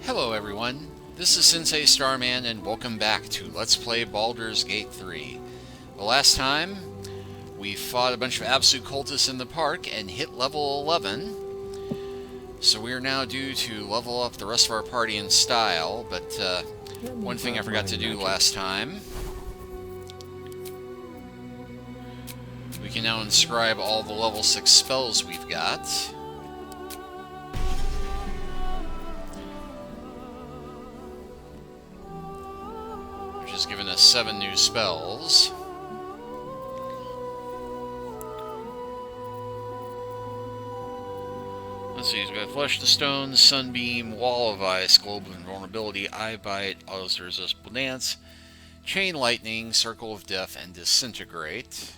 Hello everyone, this is Sensei Starman and welcome back to Let's Play Baldur's Gate 3. The last time, we fought a bunch of absolute cultists in the park and hit level 11. So we are now due to level up the rest of our party in style, but one thing I forgot to do last time. We can now inscribe all the level 6 spells we've got. Has given us 7 new spells. Let's see, we've got Flesh to Stone, Sunbeam, Wall of Ice, Global Invulnerability, Eye Bite, Auto-Resistible Dance, Chain Lightning, Circle of Death, and Disintegrate.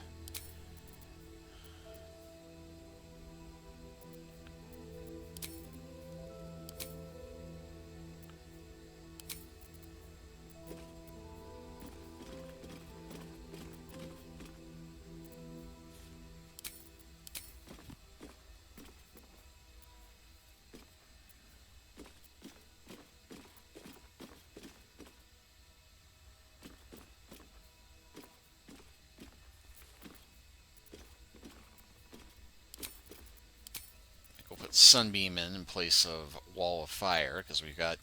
Sunbeam in place of Wall of Fire, because we've got,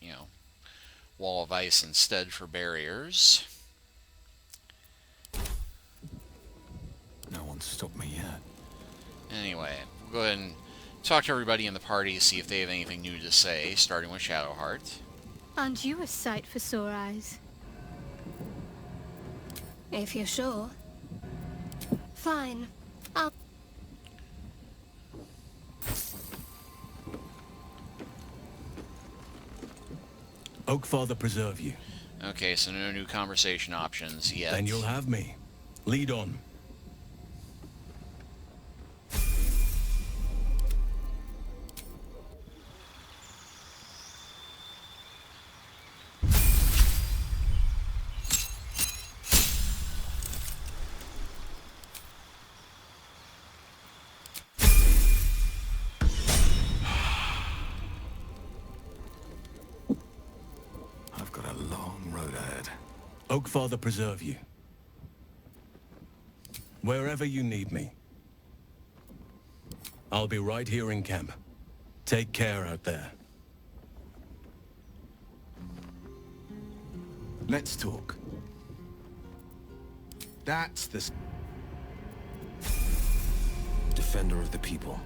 Wall of Ice instead for barriers. No one's stopped me yet. Anyway, we'll go ahead and talk to everybody in the party, see if they have anything new to say, starting with Shadowheart. Aren't you a sight for sore eyes? If you're sure. Fine. I'll... Oakfather preserve you. Okay, so no new conversation options yet. Then you'll have me. Lead on. Oakfather preserve you. Wherever you need me. I'll be right here in camp. Take care out there. Let's talk. That's the... Defender of the people.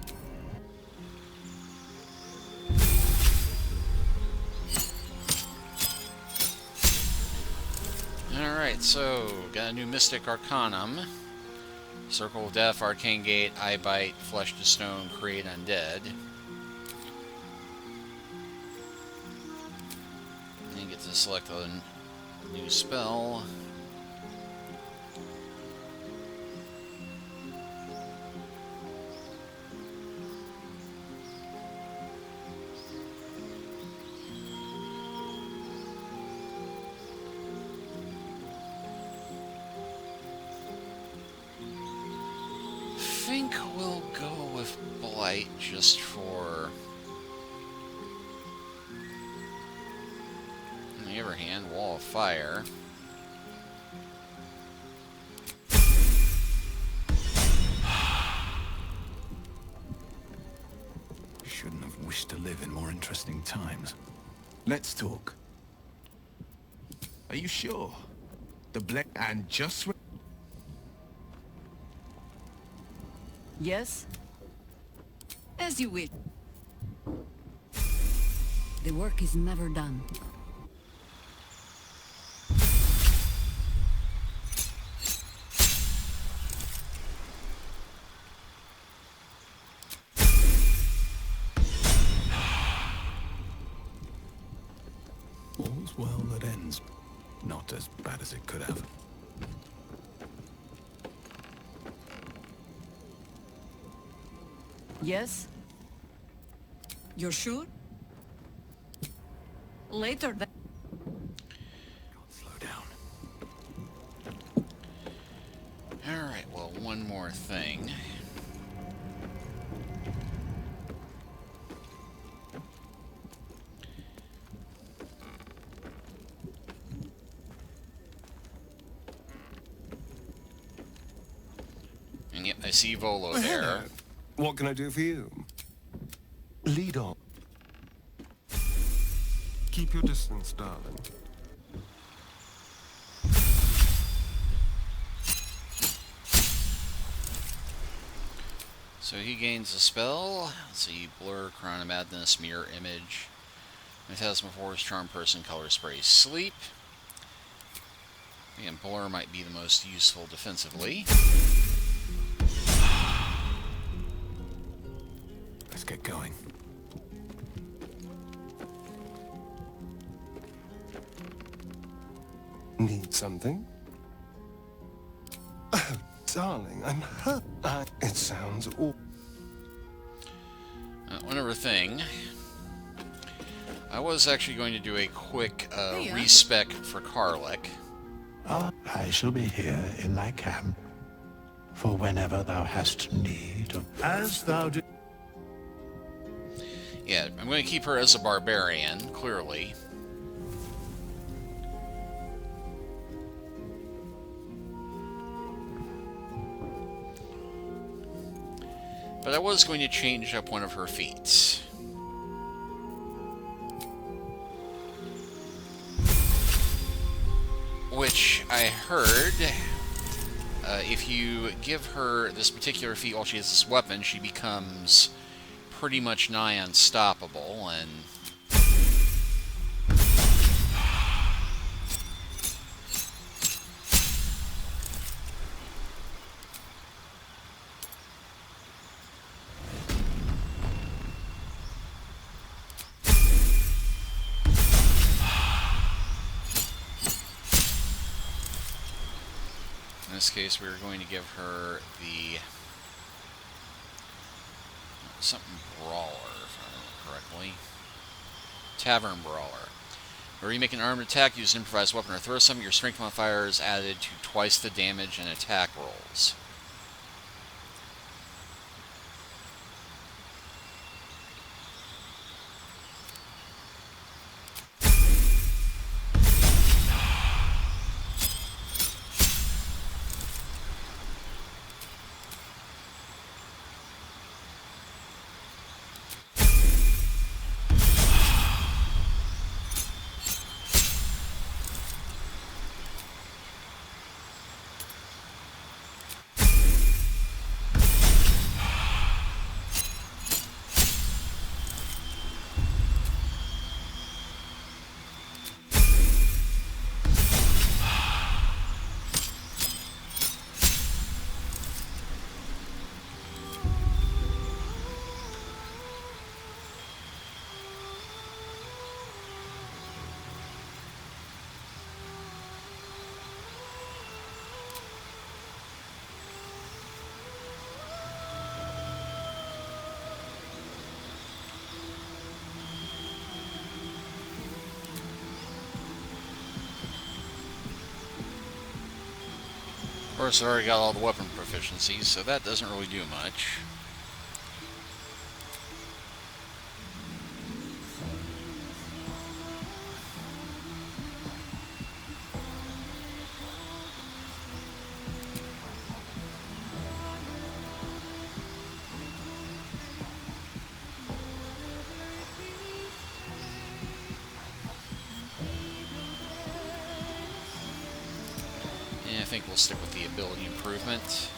Alright, so, got a new Mystic Arcanum. Circle of Death, Arcane Gate, Eye Bite, Flesh to Stone, Create Undead. And you get to select a new spell. I think we'll go with Blight just for... On the other hand, Wall of Fire. Shouldn't have wished to live in more interesting times. Let's talk. Are you sure? The black and just... Yes? As you wish. The work is never done. All's well that ends. Not as bad as it could have. Yes? You're sure? Later then. Slow down. Alright, well, one more thing. I see Volo there. What can I do for you? Lead on. Keep your distance, darling. So he gains a spell. Let's see, Blur, Crown of Madness, Mirror Image, Phantasma Force, Charm Person, Color Spray, Sleep. And Blur might be the most useful defensively. Let's get going. Need something? Oh, darling, I'm hurt. It sounds awful. One other thing. I was actually going to do a quick Hey, respec for Karlek. I shall be here in thy camp, for whenever thou hast need of, as thou do. Yeah, I'm going to keep her as a barbarian, clearly. But I was going to change up one of her feats. Which I heard, if you give her this particular feat while she has this weapon, she becomes pretty much nigh unstoppable, and in this case we're going to give her the something brawler, if I remember correctly. Tavern Brawler. Where you make an armed attack, use an improvised weapon or throw something, your strength modifier is added to twice the damage and attack rolls. Of course, I already got all the weapon proficiencies, so that doesn't really do much. I think we'll stick with the ability improvement.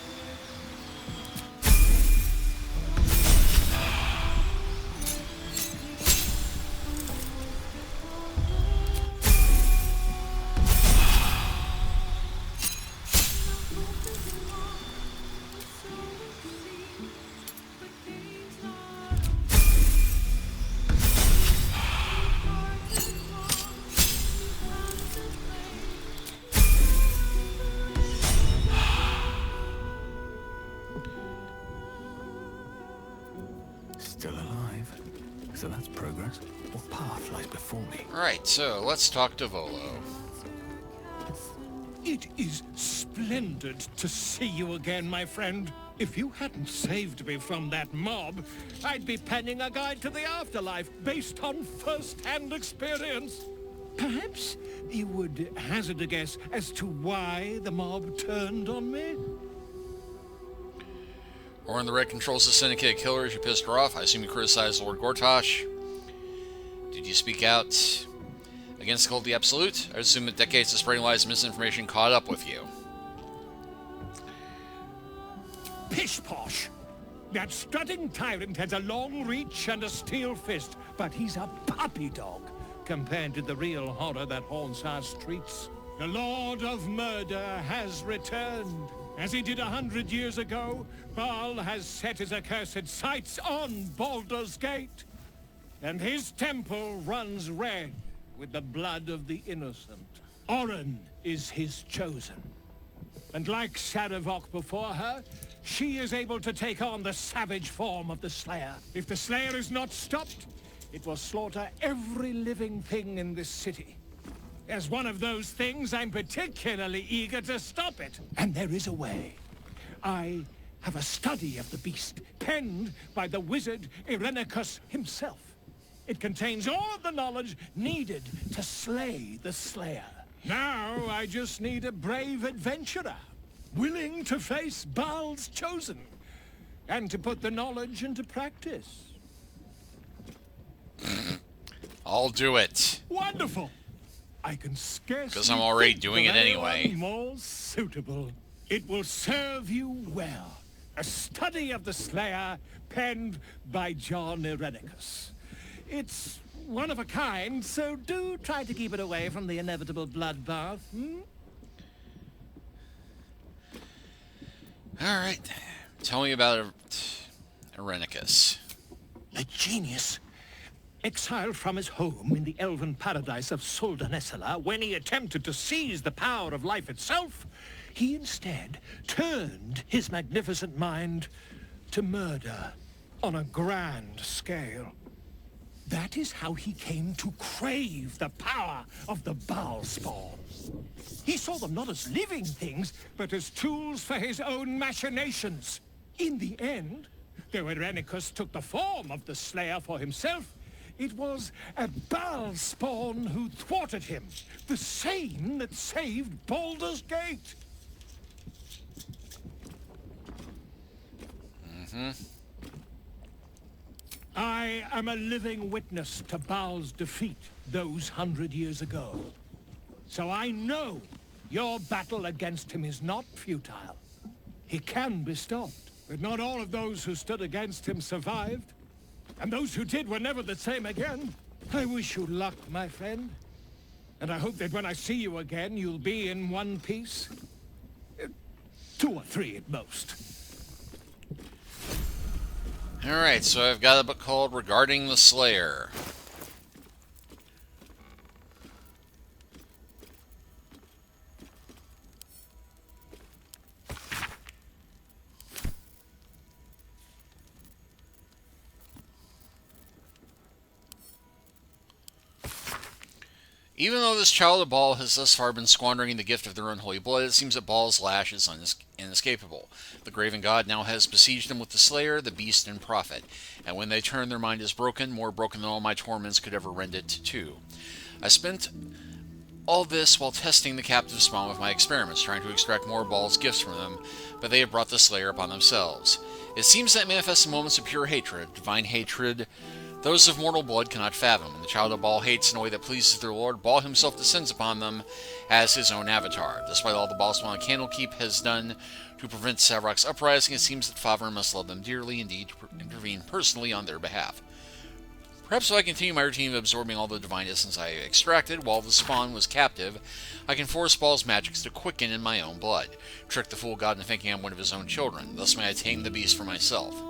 Still alive. So that's progress. What path lies before me? Alright, so let's talk to Volo. It is splendid to see you again, my friend. If you hadn't saved me from that mob, I'd be penning a guide to the afterlife based on first-hand experience. Perhaps you would hazard a guess as to why the mob turned on me? Orin the Red controls the syndicate of killers. You pissed her off. I assume you criticized Lord Gortash. Did you speak out against the cult of the Absolute? I assume that decades of spreading lies and misinformation caught up with you. Pish-posh! That strutting tyrant has a long reach and a steel fist, but he's a puppy dog compared to the real horror that haunts our streets. The Lord of Murder has returned. As he did 100 years ago, Baal has set his accursed sights on Baldur's Gate. And his temple runs red with the blood of the innocent. Orin is his chosen. And like Sarevok before her, she is able to take on the savage form of the Slayer. If the Slayer is not stopped, it will slaughter every living thing in this city. As one of those things, I'm particularly eager to stop it. And there is a way. I have a study of the beast, penned by the wizard Irenicus himself. It contains all of the knowledge needed to slay the Slayer. Now, I just need a brave adventurer, willing to face Baal's chosen, and to put the knowledge into practice. I'll do it. Wonderful! I can scarcely 'Cause I'm already think doing of it anyway. anyone more suitable. It will serve you well. A study of the Slayer, penned by John Irenicus. It's one of a kind, so do try to keep it away from the inevitable bloodbath. Alright. Tell me about Irenicus. A genius. Exiled from his home in the elven paradise of Soldanessala, when he attempted to seize the power of life itself, he instead turned his magnificent mind to murder on a grand scale. That is how he came to crave the power of the Baal spawn. He saw them not as living things, but as tools for his own machinations. In the end, though Irenicus took the form of the Slayer for himself, it was a Baal spawn who thwarted him, the same that saved Baldur's Gate. I am a living witness to Baal's defeat those 100 years ago. So I know your battle against him is not futile. He can be stopped, but not all of those who stood against him survived. And those who did were never the same again. I wish you luck, my friend. And I hope that when I see you again, you'll be in one piece. 2 or 3 at most. Alright, so I've got a book called Regarding the Slayer. Even though this child of Baal has thus far been squandering the gift of their unholy blood, it seems that Baal's lash is inescapable. The Graven God now has besieged them with the Slayer, the Beast, and Prophet, and when they turn, their mind is broken, more broken than all my torments could ever rend it to. I spent all this while testing the captive spawn with my experiments, trying to extract more Baal's gifts from them, but they have brought the Slayer upon themselves. It seems that manifests in moments of pure hatred, divine hatred, those of mortal blood cannot fathom, and the child of Baal hates in a way that pleases their lord. Baal himself descends upon them as his own avatar. Despite all the Baal spawn Candlekeep has done to prevent Savrok's uprising, it seems that Favre must love them dearly, indeed to intervene personally on their behalf. Perhaps if I continue my routine of absorbing all the divine essence I extracted while the spawn was captive, I can force Baal's magics to quicken in my own blood, trick the fool god into thinking I'm one of his own children. Thus may I tame the beast for myself.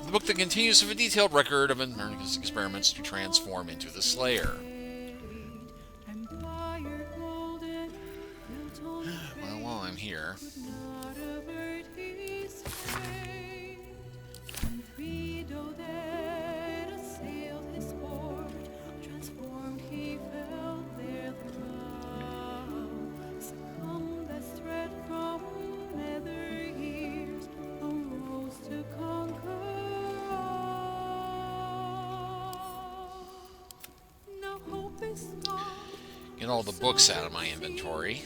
The book that continues with a detailed record of Irenicus' experiments to transform into the Slayer. Well, while I'm here... Get all the books out of my inventory.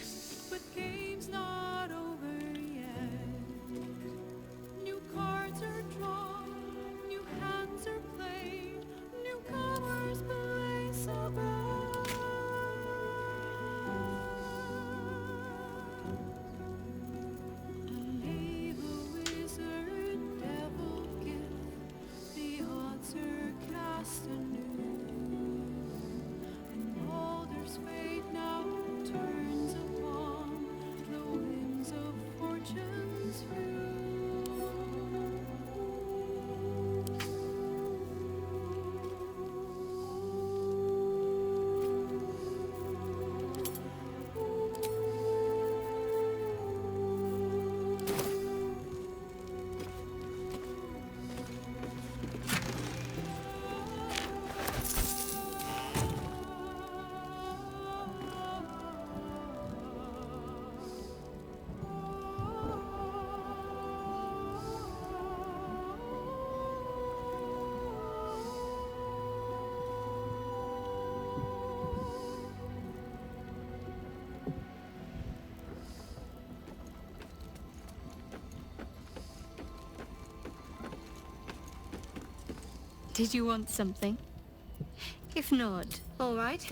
Did you want something? If not, All right.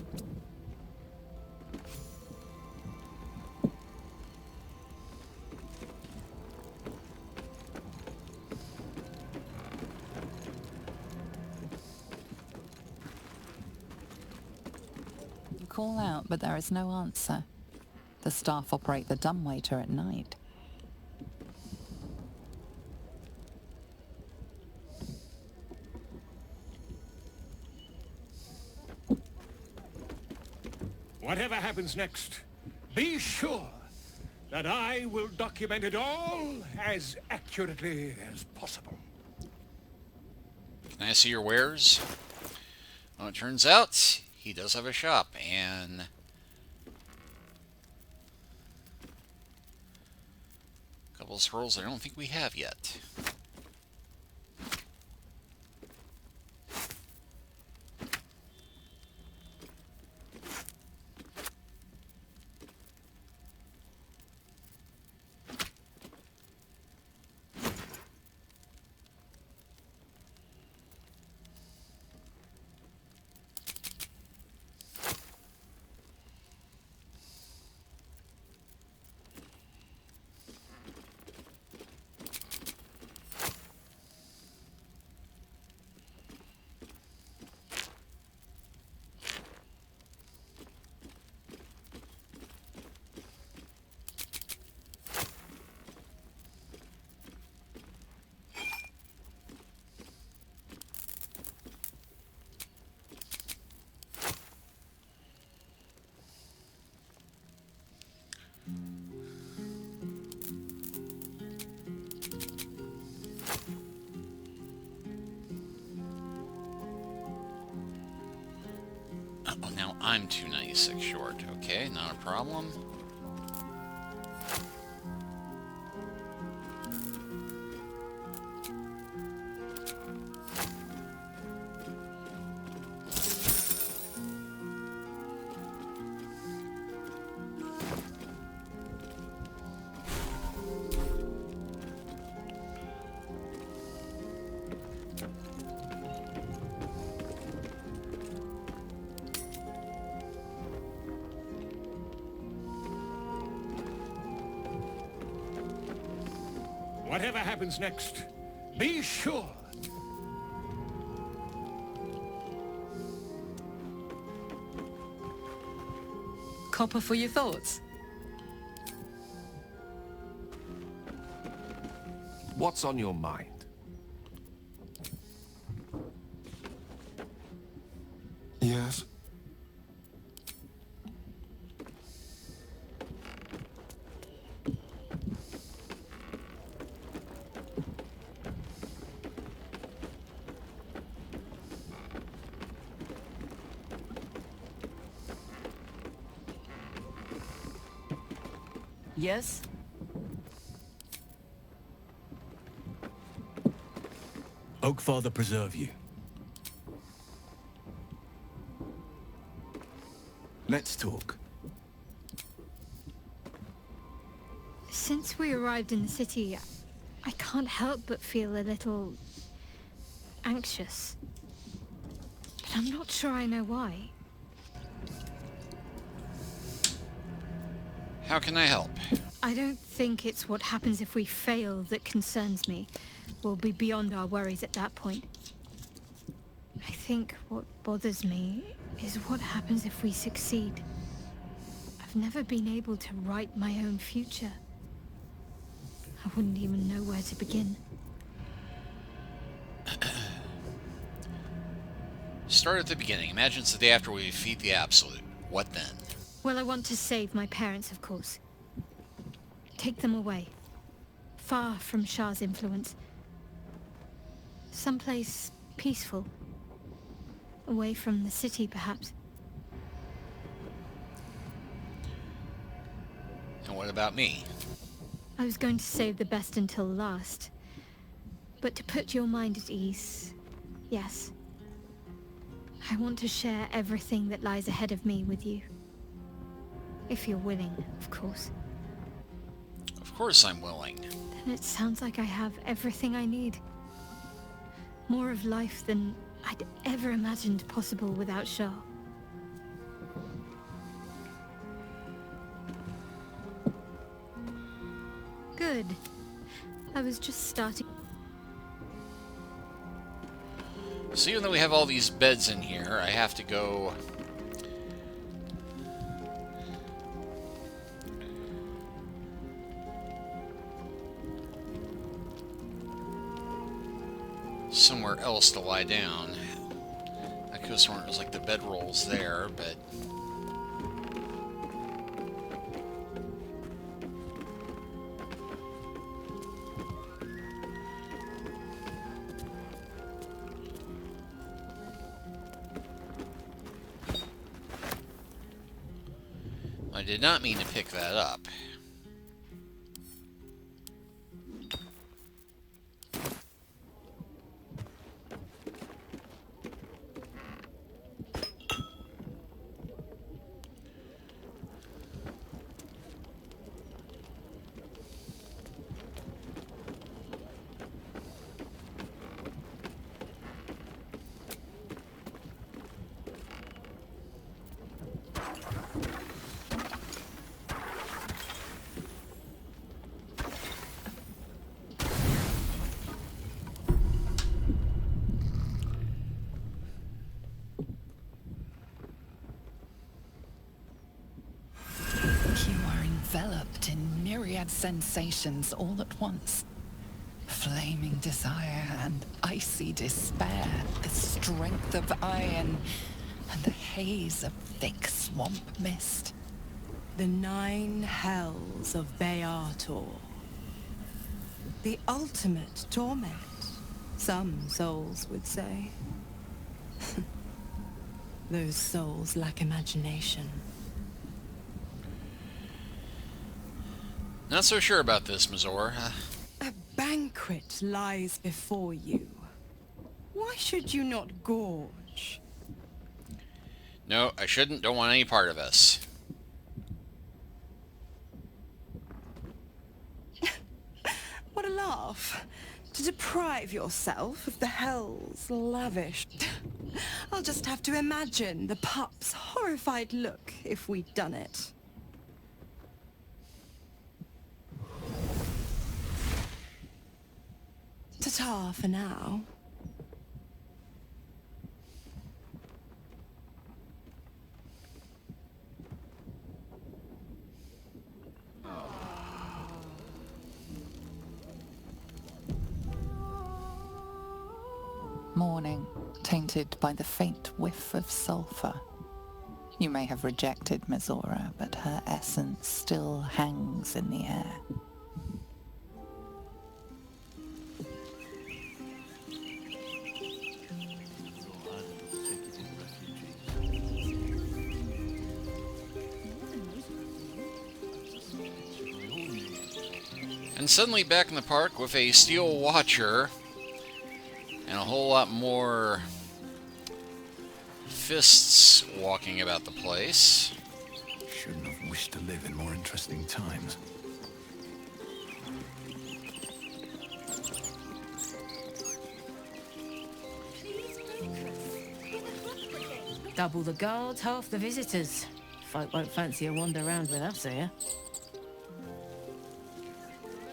You call out, but there is no answer. The staff operate the dumbwaiter at night. Whatever happens next, be sure that I will document it all as accurately as possible. Can I see your wares? Well, it turns out he does have a shop, and a couple of scrolls I don't think we have yet. Oh, now I'm 296 short. Okay, not a problem. Whatever happens next, be sure. Copper for your thoughts. What's on your mind? Yes? Yes? Oakfather preserve you. Let's talk. since we arrived in the city, I can't help but feel a little anxious. But I'm not sure I know why. How can I help? I don't think it's what happens if we fail that concerns me. We'll be beyond our worries at that point. I think what bothers me is what happens if we succeed. I've never been able to write my own future. I wouldn't even know where to begin. Start at the beginning. Imagine it's the day after we defeat the Absolute. What then? Well, I want to save my parents, of course. Take them away. Far from Shah's influence. Someplace peaceful. Away from the city, perhaps. And what about me? I was going to save the best until last. But to put your mind at ease, yes. I want to share everything that lies ahead of me with you. If you're willing, of course. Of course I'm willing. Then it sounds like I have everything I need. More of life than I'd ever imagined possible without Shah. Good. I was just starting. So even though we have all these beds in here, I have to go... somewhere else to lie down. I could have sworn it was like the bedrolls there, but... I did not mean to pick that up. Enveloped in myriad sensations all at once. Flaming desire and icy despair, the strength of iron and the haze of thick swamp mist. The 9 hells of Beator. The ultimate torment, some souls would say. Those souls lack imagination. Not so sure about this, Mazor. A banquet lies before you. Why should you not gorge? No, I shouldn't. Don't want any part of this. What a laugh. To deprive yourself of the hells lavished. I'll just have to imagine the pup's horrified look if we'd done it. Ta-ta for now. Morning, tainted by the faint whiff of sulphur. You may have rejected Mizora, but her essence still hangs in the air. And suddenly back in the park with a steel watcher and a whole lot more fists walking about the place. Shouldn't have wished to live in more interesting times. Double the guards, half the visitors. Folk won't fancy a wander round with us here.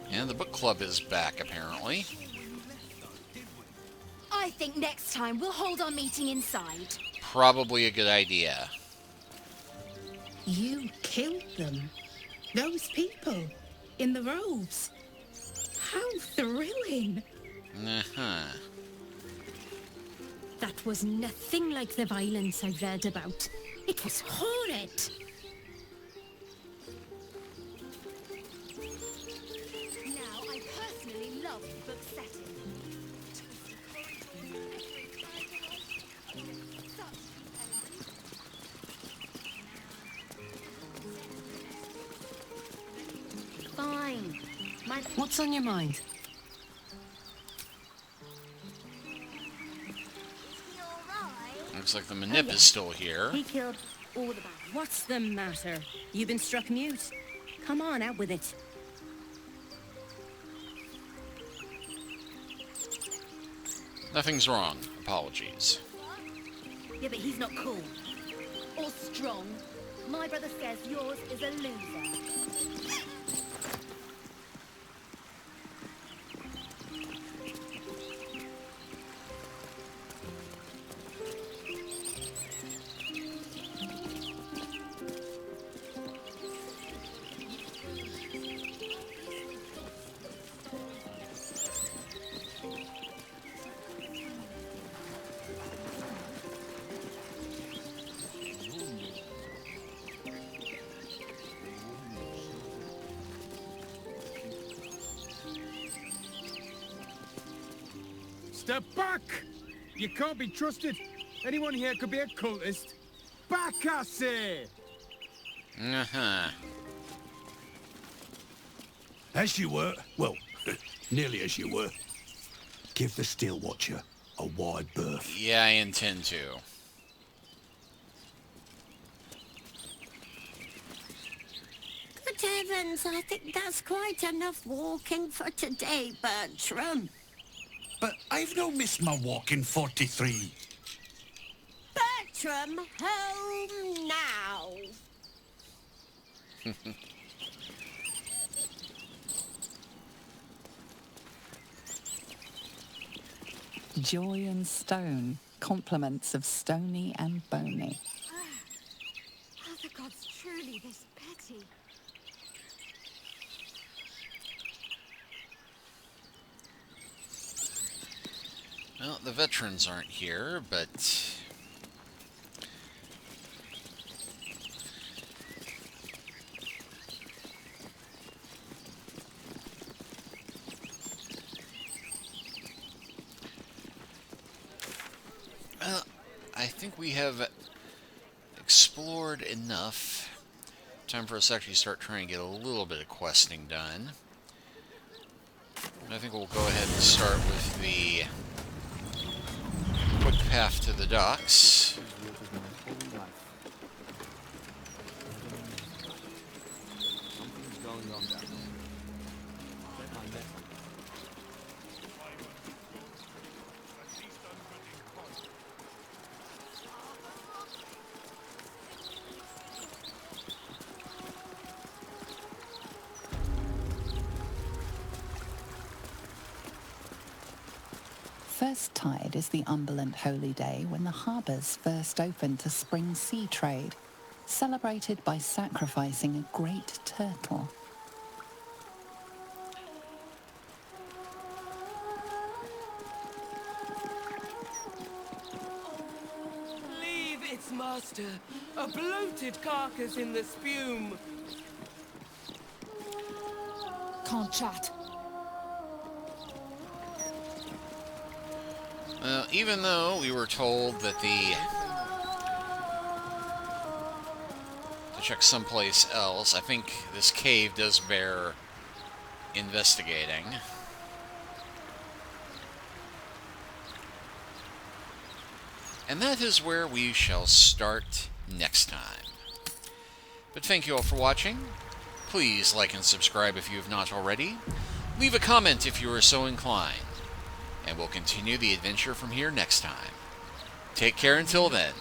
And the book club is back, apparently. I think next time we'll hold our meeting inside. Probably a good idea. You killed them. Those people. In the robes. How thrilling. Uh-huh. That was nothing like the violence I've read about. It was horrid. Now, I personally love the book setting. Fine. What's on your mind? Looks like the manip is still here. He killed all the bad. What's the matter? You've been struck mute. Come on, out with it. Nothing's wrong. Apologies. Yeah, but he's not cool. Or strong. My brother says yours is a loser. Step back! You can't be trusted. Anyone here could be a cultist. Back, I say! Uh-huh. As you were. Well, nearly as you were. Give the Steel Watcher a wide berth. Yeah, I intend to. Good heavens, I think that's quite enough walking for today, Bertram. But I've no missed my walk in 43. Bertram, home now. Joy and stone, compliments of Stony and Bony. Are the gods truly this petty? Well, the veterans aren't here, but... Well, I think we have explored enough. Time for us to actually start trying to get a little bit of questing done. I think we'll go ahead and start with the quick path to the docks. First tide is the Umberland holy day when the harbours first open to spring sea trade, celebrated by sacrificing a great turtle. Leave its master, a bloated carcass in the spume. Can't chat. Even though we were told that to check someplace else, I think this cave does bear investigating. And that is where we shall start next time. But thank you all for watching. Please like and subscribe if you have not already. Leave a comment if you are so inclined. And we'll continue the adventure from here next time. Take care until then.